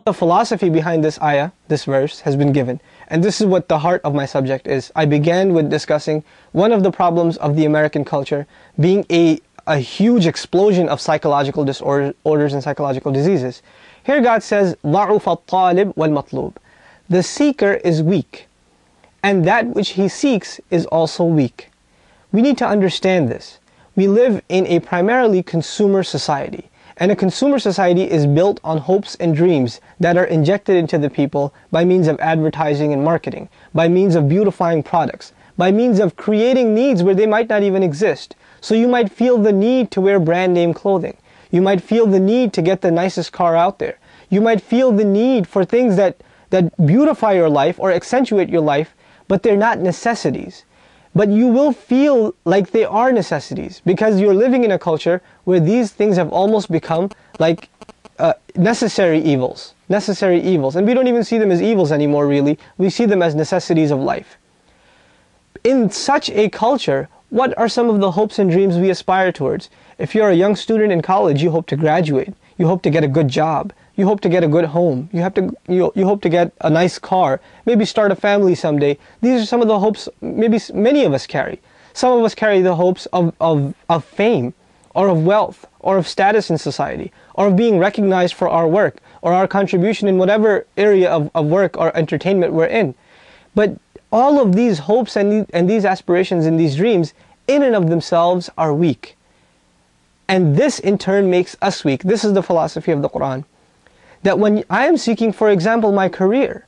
The philosophy behind this ayah, this verse, has been given. And this is what the heart of my subject is. I began with discussing one of the problems of the American culture being a huge explosion of psychological disorders and psychological diseases. Here God says, ضَعُفَ الطَّالِبُ وَالْمَطْلُوبُ. The seeker is weak, and that which he seeks is also weak. We need to understand this. We live in a primarily consumer society. And a consumer society is built on hopes and dreams that are injected into the people by means of advertising and marketing, by means of beautifying products, by means of creating needs where they might not even exist. So you might feel the need to wear brand name clothing. You might feel the need to get the nicest car out there. You might feel the need for things that beautify your life or accentuate your life, but they're not necessities. But you will feel like they are necessities because you're living in a culture where these things have almost become like necessary evils. Necessary evils. And we don't even see them as evils anymore, really. We see them as necessities of life. In such a culture, what are some of the hopes and dreams we aspire towards? If you're a young student in college, you hope to graduate. You hope to get a good job. You hope to get a good home. You hope to get a nice car. Maybe start a family someday. These are some of the hopes maybe many of us carry. Some of us carry the hopes of fame, or of wealth, or of status in society, or of being recognized for our work, or our contribution in whatever area of work or entertainment we're in. But all of these hopes and these aspirations and these dreams, in and of themselves, are weak. And this in turn makes us weak. This is the philosophy of the Quran. That when I am seeking, for example, my career,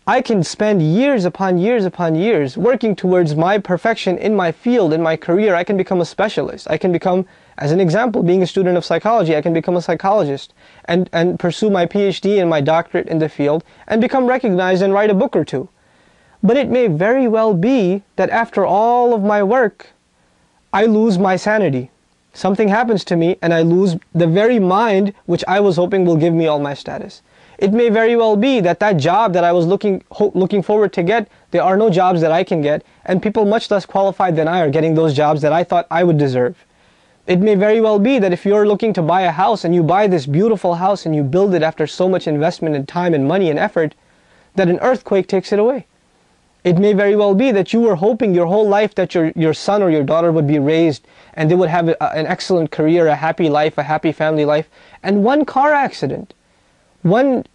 I can spend years upon years upon years working towards my perfection in my field, in my career. I can become a specialist. I can become, as an example, being a student of psychology, I can become a psychologist and pursue my PhD and my doctorate in the field and become recognized and write a book or two. But it may very well be that after all of my work, I lose my sanity. Something happens to me and I lose the very mind which I was hoping will give me all my status. It may very well be that that job that I was looking forward to get, there are no jobs that I can get, and people much less qualified than I are getting those jobs that I thought I would deserve. It may very well be that if you're looking to buy a house and you buy this beautiful house and you build it after so much investment and time and money and effort, that an earthquake takes it away. It may very well be that you were hoping your whole life that your son or your daughter would be raised and they would have an excellent career, a happy life, a happy family life, and one car accident, one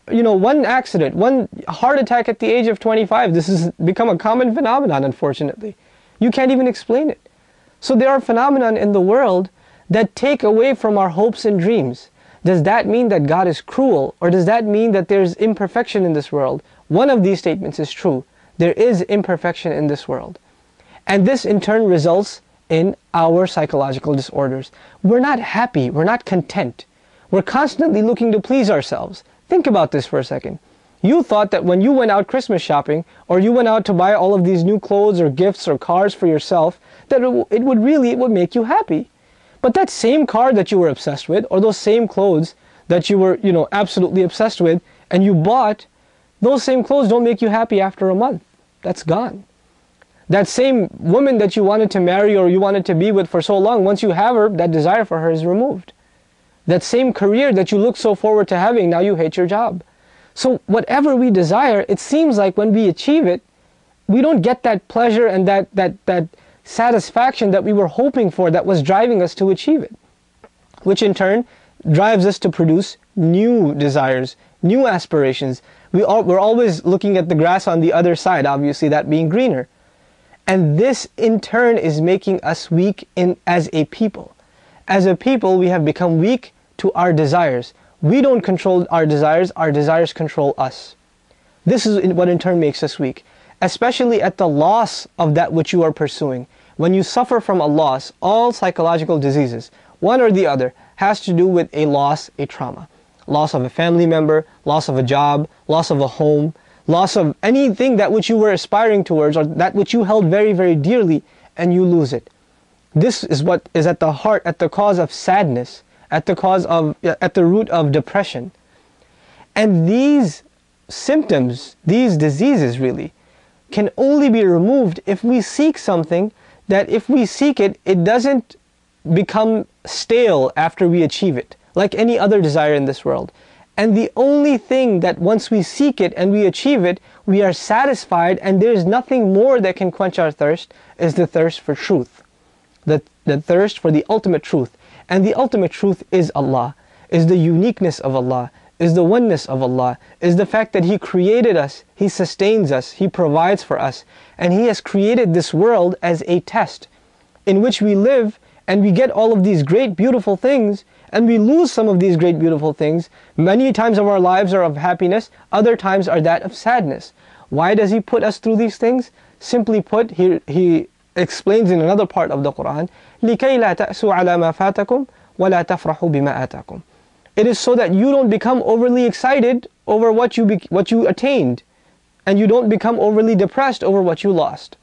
accident, one heart attack at the age of 25. This has become a common phenomenon, unfortunately. You can't even explain it. So there are phenomena in the world that take away from our hopes and dreams. Does that mean that God is cruel, or does that mean that there's imperfection in this world? One of these statements is true. There is imperfection in this world. And this in turn results in our psychological disorders. We're not happy, we're not content. We're constantly looking to please ourselves. Think about this for a second. You thought that when you went out Christmas shopping, or you went out to buy all of these new clothes or gifts or cars for yourself, that it would make you happy. But that same car that you were obsessed with, or those same clothes that you were, absolutely obsessed with, and you bought, those same clothes don't make you happy after a month. That's gone. That same woman that you wanted to marry or you wanted to be with for so long, once you have her, that desire for her is removed. That same career that you look so forward to having, now you hate your job. So whatever we desire, it seems like when we achieve it, we don't get that pleasure and that satisfaction that we were hoping for, that was driving us to achieve it. Which in turn drives us to produce new desires, new aspirations. We're always looking at the grass on the other side, obviously that being greener. And this in turn is making us weak as a people. As a people, we have become weak to our desires. We don't control our desires control us. This is what in turn makes us weak, especially at the loss of that which you are pursuing. When you suffer from a loss, all psychological diseases, one or the other, has to do with a loss, a trauma. Loss of a family member, loss of a job, loss of a home, loss of anything that which you were aspiring towards, or that which you held very, very dearly, and you lose it. This is what is at the heart, at the cause of sadness, at the root of depression. And these symptoms, these diseases really, can only be removed if we seek something that if we seek it, it doesn't become stale after we achieve it, like any other desire in this world. And the only thing that once we seek it and we achieve it, we are satisfied and there is nothing more that can quench our thirst, is the thirst for truth. The thirst for the ultimate truth. And the ultimate truth is Allah, is the uniqueness of Allah, is the oneness of Allah, is the fact that He created us, He sustains us, He provides for us, and He has created this world as a test in which we live and we get all of these great beautiful things and we lose some of these great beautiful things. Many times of our lives are of happiness, other times are that of sadness. Why does He put us through these things? Simply put, He explains in another part of the Quran, لِكَيْ لَا تَأْسُوا عَلَى مَا فَاتَكُمْ وَلَا تَفْرَحُوا بِمَا آتَاكُمْ. It is so that you don't become overly excited over what you attained, and you don't become overly depressed over what you lost.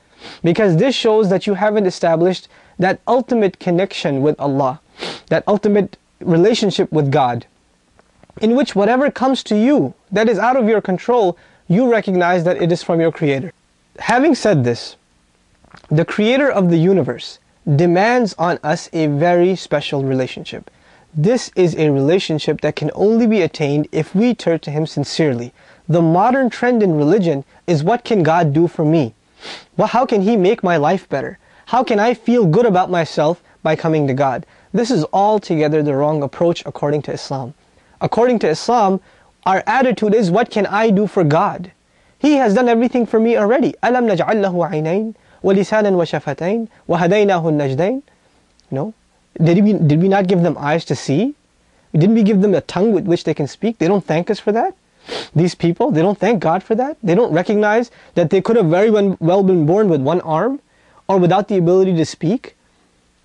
Because this shows that you haven't established that ultimate connection with Allah, that ultimate relationship with God, in which whatever comes to you that is out of your control, you recognize that it is from your Creator. Having said this, the Creator of the universe demands on us a very special relationship. This is a relationship that can only be attained if we turn to Him sincerely. The modern trend in religion is, what can God do for me? Well, how can He make my life better? How can I feel good about myself by coming to God? This is altogether the wrong approach according to Islam. According to Islam, our attitude is, what can I do for God? He has done everything for me already. أَلَمْ نَجْعَلْ لَهُ عَيْنَيْنِ وَلِسَانًا وَشَفَتَيْنِ وَهَدَيْنَاهُ النَّجْدَيْنِ. No? Did we not give them eyes to see? Didn't we give them a tongue with which they can speak? They don't thank us for that? These people, they don't thank God for that? They don't recognize that they could have very well been born with one arm, or without the ability to speak,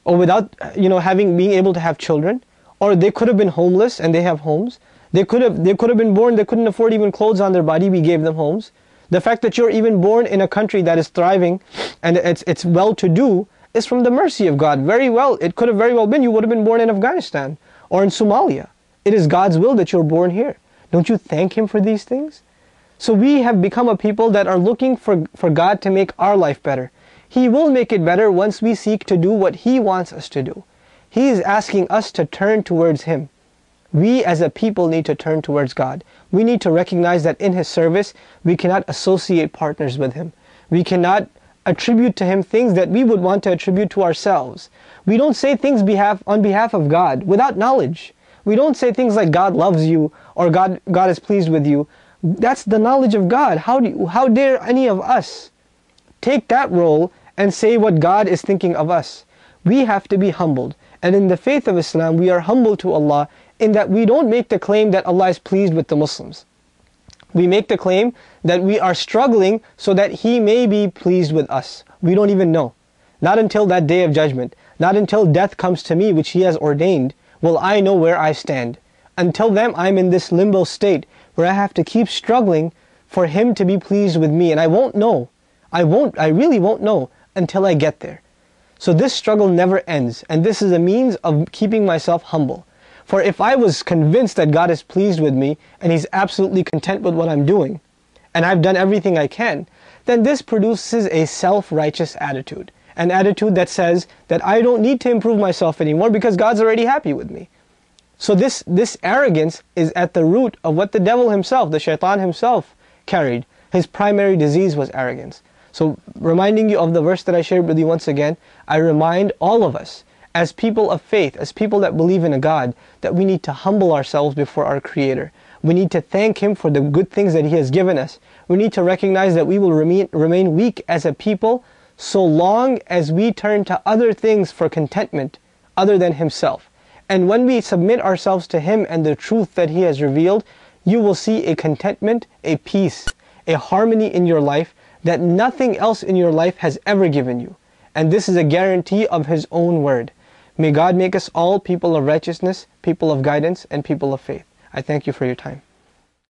or without being able to have children, or they could have been homeless and they have homes. They could have been born, they couldn't afford even clothes on their body, we gave them homes. The fact that you're even born in a country that is thriving and it's well-to-do is from the mercy of God. Very well, it could have very well been you would have been born in Afghanistan or in Somalia. It is God's will that you're born here. Don't you thank Him for these things? So we have become a people that are looking for God to make our life better. He will make it better once we seek to do what He wants us to do. He is asking us to turn towards Him. We as a people need to turn towards God. We need to recognize that in His service, we cannot associate partners with Him. We cannot attribute to Him things that we would want to attribute to ourselves. We don't say things on behalf of God without knowledge. We don't say things like God loves you or God is pleased with you. That's the knowledge of God. How dare any of us take that role and say what God is thinking of us? We have to be humbled. And in the faith of Islam, we are humble to Allah in that we don't make the claim that Allah is pleased with the Muslims. We make the claim that we are struggling so that He may be pleased with us. We don't even know. Not until that day of judgment. Not until death comes to me, which He has ordained, will I know where I stand. Until then, I'm in this limbo state where I have to keep struggling for Him to be pleased with me. And I won't know. I really won't know until I get there. So this struggle never ends. And this is a means of keeping myself humble. For if I was convinced that God is pleased with me and He's absolutely content with what I'm doing, and I've done everything I can, then this produces a self-righteous attitude. An attitude that says that I don't need to improve myself anymore because God's already happy with me. So this arrogance is at the root of what the devil himself, the shaitan himself, carried. His primary disease was arrogance. So reminding you of the verse that I shared with you once again, I remind all of us, as people of faith, as people that believe in a God, that we need to humble ourselves before our Creator. We need to thank Him for the good things that He has given us. We need to recognize that we will remain weak as a people so long as we turn to other things for contentment other than Himself. And when we submit ourselves to Him and the truth that He has revealed, you will see a contentment, a peace, a harmony in your life that nothing else in your life has ever given you. And this is a guarantee of His own word. May God make us all people of righteousness, people of guidance, and people of faith. I thank you for your time.